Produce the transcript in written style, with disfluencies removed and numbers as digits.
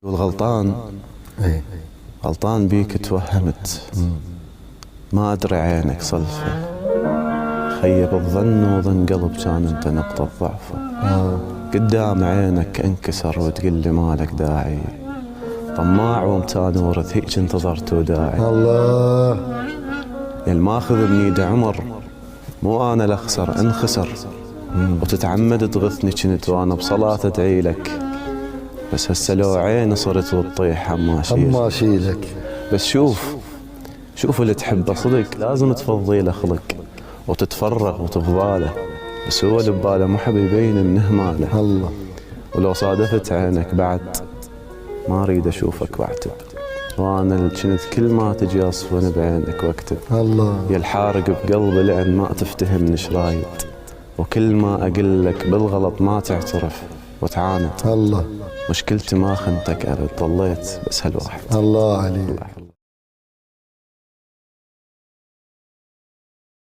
والغلطان غلطان بيك توهمت. ما أدري عينك صلفة، خيب الظن وظن قلب كان أنت نقطة ضعفه. قدام عينك انكسر وتقول لي مالك داعي، طماع ومتان ورث هيك انتظرت وداعي. الله يا الماخذ بنيد عمر، مو أنا الأخسر انخسر، وتتعمد تغثني كنت وأنا بصلاة أدعي لك. بس هسه لو عيني صرت وتطيح أما أشيلك. بس شوف اللي تحبه صدق لازم تفضي له خلق وتتفرغ وتفضاله، بس هو اللي بباله مو حب يبين من هماله. الله ولو صادفت عينك بعد ما اريد اشوفك واعتب، وانا اللي كنت كل ما تجي اصفن بعينك واكتب. الله يا الحارق بقلبي لان ما تفتهمني شرايد، وكل ما اقول لك بالغلط ما تعترف وتعاند. الله مشكلتي ما خنتك ابد، ضليت بس هالواحد. الله عليك.